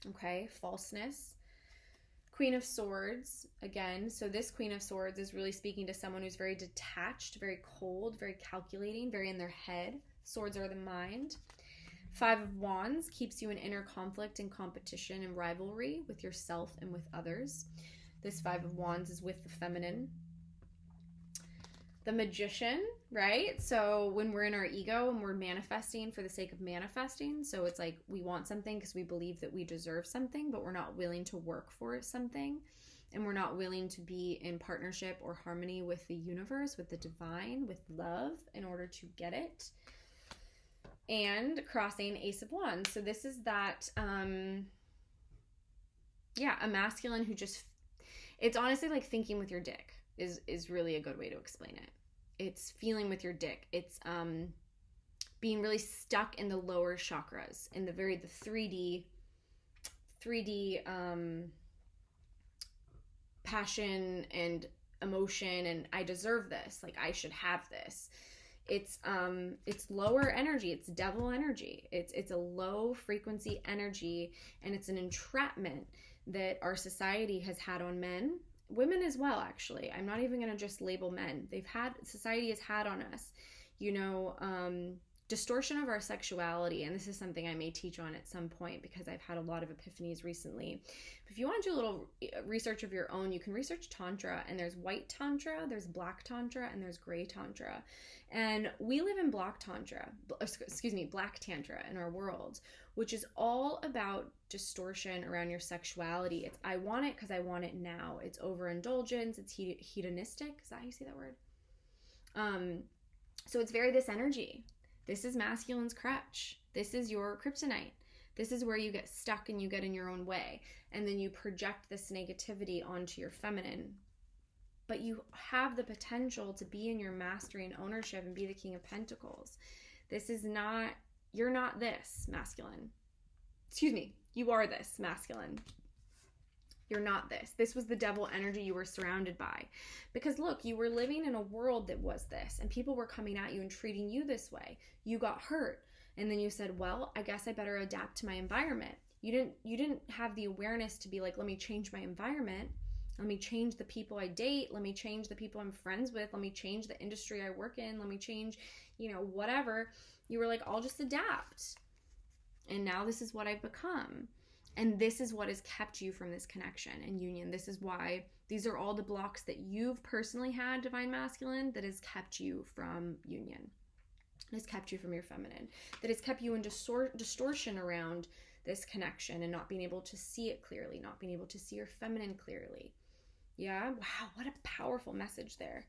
Okay, falseness. Queen of Swords, again. So this Queen of Swords is really speaking to someone who's very detached, very cold, very calculating, very in their head. Swords are the mind. Five of Wands keeps you in inner conflict and competition and rivalry with yourself and with others. This Five of Wands is with the feminine. The Magician, right? So when we're in our ego and we're manifesting for the sake of manifesting, so it's like we want something because we believe that we deserve something, but we're not willing to work for something, and we're not willing to be in partnership or harmony with the universe, with the divine, with love in order to get it. And crossing Ace of Wands. So this is that, a masculine who just, it's honestly like thinking with your dick is really a good way to explain it. It's feeling with your dick. It's being really stuck in the lower chakras, in the 3D passion and emotion, and I deserve this, like I should have this. It's lower energy. It's devil energy. It's a low frequency energy, and it's an entrapment that our society has had on men, women as well, actually. I'm not even going to just label men. Society has had on us, distortion of our sexuality. And this is something I may teach on at some point, because I've had a lot of epiphanies recently. If you want to do a little research of your own, you can research Tantra, and there's white Tantra, there's black Tantra, and there's gray Tantra. And we live in black Tantra in our world, which is all about distortion around your sexuality. It's, I want it because I want it now. It's overindulgence. It's hedonistic. Is that how you say that word? So it's very this energy. This is masculine's crutch. This is your kryptonite. This is where you get stuck and you get in your own way. And then you project this negativity onto your feminine. But you have the potential to be in your mastery and ownership and be the King of Pentacles. You're not this masculine. Excuse me, you are this masculine. You're not this. This was the devil energy you were surrounded by. Because look, you were living in a world that was this, and people were coming at you and treating you this way. You got hurt, and then you said, well, I guess I better adapt to my environment. You didn't have the awareness to be like, let me change my environment. Let me change the people I date. Let me change the people I'm friends with. Let me change the industry I work in. Let me change, whatever. You were like, I'll just adapt. And now this is what I've become. And this is what has kept you from this connection and union. This is why these are all the blocks that you've personally had, Divine Masculine, that has kept you from union. That has kept you from your feminine. That has kept you in distortion around this connection and not being able to see it clearly, not being able to see your feminine clearly. Yeah? Wow, what a powerful message there.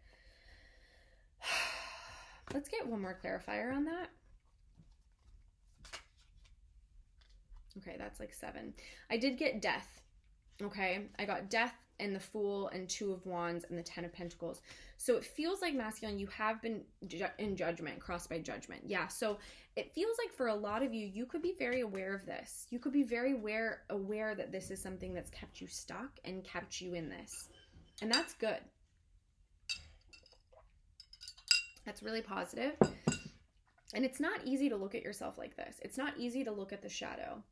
Let's get one more clarifier on that. Okay, that's like 7. I did get death. Okay, I got death and the Fool and Two of Wands and the Ten of Pentacles. So it feels like, masculine, you have been in judgment, crossed by judgment. Yeah, so it feels like for a lot of you, you could be very aware of this. You could be very aware that this is something that's kept you stuck and kept you in this. And that's good. That's really positive. And it's not easy to look at yourself like this. It's not easy to look at the shadow.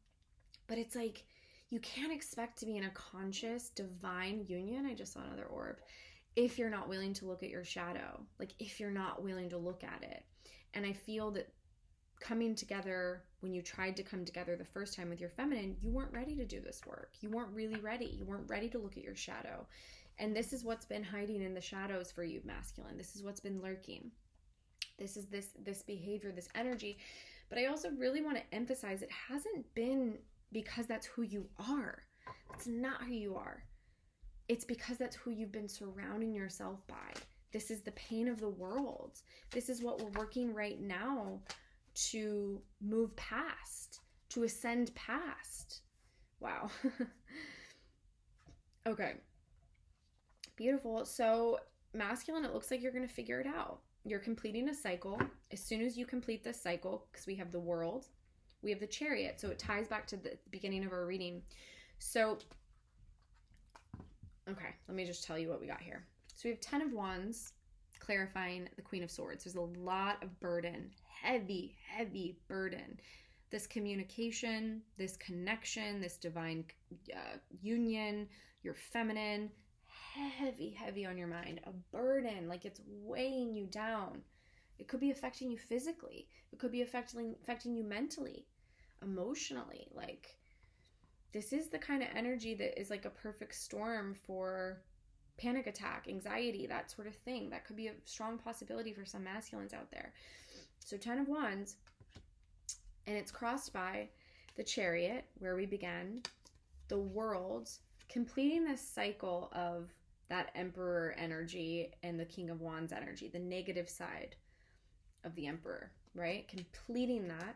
But it's like, you can't expect to be in a conscious, divine union. I just saw another orb. If you're not willing to look at your shadow. Like, if you're not willing to look at it. And I feel that coming together, when you tried to come together the first time with your feminine, you weren't ready to do this work. You weren't really ready. You weren't ready to look at your shadow. And this is what's been hiding in the shadows for you, masculine. This is what's been lurking. This is this behavior, this energy. But I also really want to emphasize, it hasn't been because that's who you are. That's not who you are. It's because that's who you've been surrounding yourself by. This is the pain of the world. This is what we're working right now to move past, to ascend past. Wow. Okay. Beautiful. So masculine, it looks like you're going to figure it out. You're completing a cycle. As soon as you complete this cycle, because we have the World, we have the Chariot. So it ties back to the beginning of our reading. So, okay, let me just tell you what we got here. So we have 10 of Wands, clarifying the Queen of Swords. There's a lot of burden, heavy, heavy burden. This communication, this connection, this divine union, your feminine, heavy, heavy on your mind, a burden, like it's weighing you down. It could be affecting you physically. It could be affecting you mentally, emotionally. Like, this is the kind of energy that is like a perfect storm for panic attack, anxiety, that sort of thing. That could be a strong possibility for some masculines out there. So 10 of Wands, and it's crossed by the Chariot, where we began, the World, completing this cycle of that Emperor energy and the King of Wands energy, the negative side of the Emperor, right? Completing that.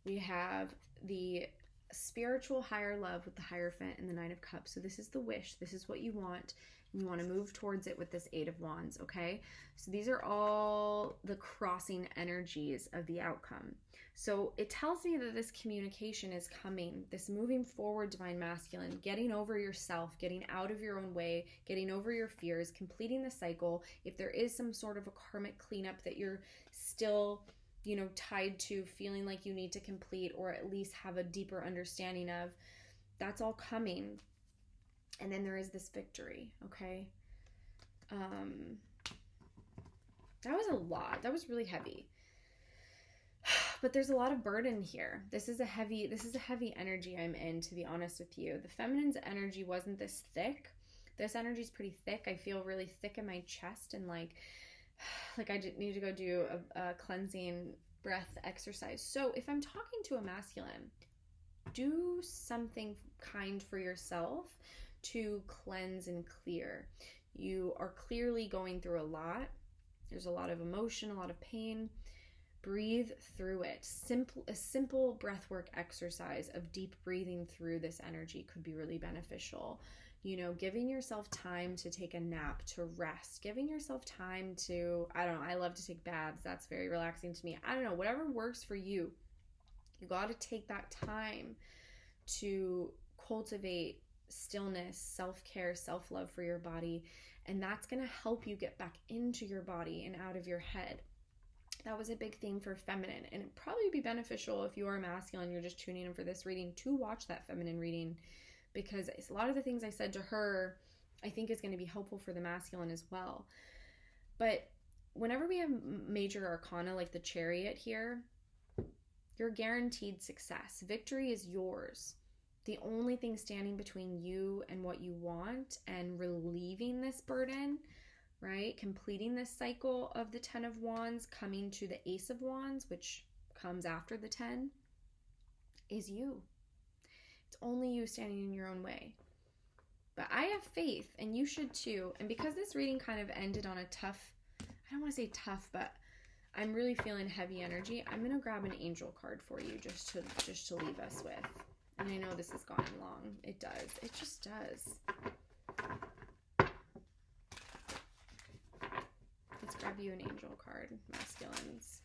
We have the spiritual higher love with the Hierophant and the Nine of Cups. So this is the wish. This is what you want. You want to move towards it with this Eight of Wands, okay? So these are all the crossing energies of the outcome. So it tells me that this communication is coming, this moving forward, divine masculine, getting over yourself, getting out of your own way, getting over your fears, completing the cycle. If there is some sort of a karmic cleanup that you're still, you know, tied to, feeling like you need to complete or at least have a deeper understanding of, that's all coming. And then there is this victory, okay? That was a lot. That was really heavy. But there's a lot of burden here. This is a heavy energy I'm in, to be honest with you. The feminine's energy wasn't this thick. This energy is pretty thick. I feel really thick in my chest, and like I need to go do a cleansing breath exercise. So if I'm talking to a masculine, do something kind for yourself to cleanse and clear. You are clearly going through a lot. There's a lot of emotion, a lot of pain. Breathe through it. A simple breathwork exercise of deep breathing through this energy could be really beneficial. You know, giving yourself time to take a nap, to rest, giving yourself time to, I don't know, I love to take baths. That's very relaxing to me. I don't know, whatever works for you. You got to take that time to cultivate stillness, self-care, self-love for your body. And that's going to help you get back into your body and out of your head. That was a big theme for feminine, and it'd probably be beneficial if you are masculine, you're just tuning in for this reading, to watch that feminine reading, because a lot of the things I said to her, I think is going to be helpful for the masculine as well. But whenever we have major arcana like the Chariot here, you're guaranteed success. Victory is yours. The only thing standing between you and what you want and relieving this burden, right? Completing this cycle of the 10 of Wands, coming to the Ace of Wands, which comes after the 10, is you. It's only you standing in your own way. But I have faith, and you should too. And because this reading kind of ended on a tough, I don't want to say tough, but I'm really feeling heavy energy, I'm going to grab an angel card for you just to leave us with. And I know this is going long. It does. It just does. Let's grab you an angel card, masculines.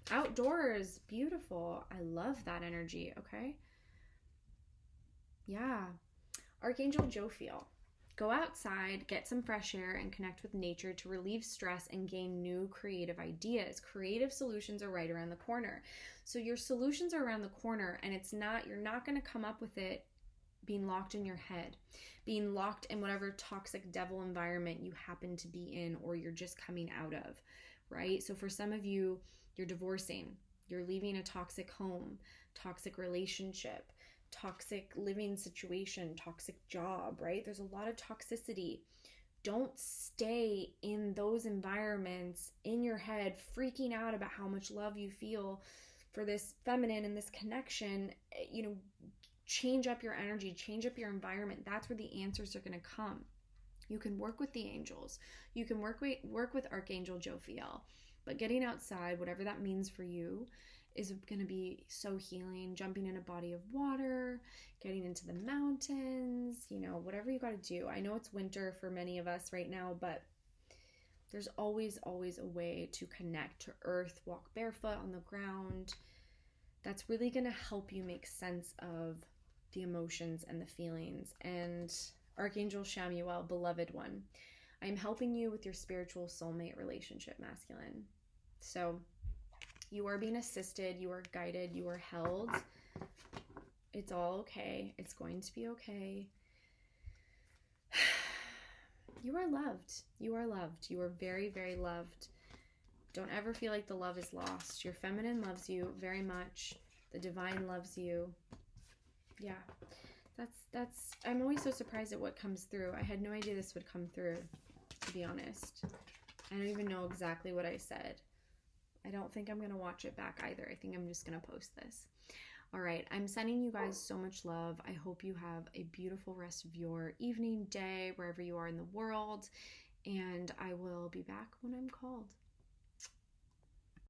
Outdoors. Beautiful. I love that energy. Okay. Yeah. Archangel Jophiel. Go outside, get some fresh air, and connect with nature to relieve stress and gain new creative ideas. Creative solutions are right around the corner. So your solutions are around the corner, and you're not going to come up with it being locked in your head, being locked in whatever toxic devil environment you happen to be in or you're just coming out of, right? So for some of you, you're divorcing, you're leaving a toxic home, toxic relationship, toxic living situation, toxic job, right? There's a lot of toxicity. Don't stay in those environments in your head, freaking out about how much love you feel for this feminine and this connection. Change up your energy, change up your environment. That's where the answers are going to come. You can work with the angels. You can work with Archangel Jophiel. But getting outside, whatever that means for you, is going to be so healing. Jumping in a body of water, getting into the mountains, whatever you got to do. I know it's winter for many of us right now, but there's always a way to connect to earth, walk barefoot on the ground. That's really going to help you make sense of the emotions and the feelings. And Archangel Shamuel, beloved one, I'm helping you with your spiritual soulmate relationship, masculine. So you are being assisted, you are guided, you are held. It's all okay. It's going to be okay. You are loved. You are loved. You are very, very loved. Don't ever feel like the love is lost. Your feminine loves you very much. The divine loves you. Yeah. That's I'm always so surprised at what comes through. I had no idea this would come through, to be honest. I don't even know exactly what I said. I don't think I'm going to watch it back either. I think I'm just going to post this. All right. I'm sending you guys so much love. I hope you have a beautiful rest of your evening, day, wherever you are in the world. And I will be back when I'm called.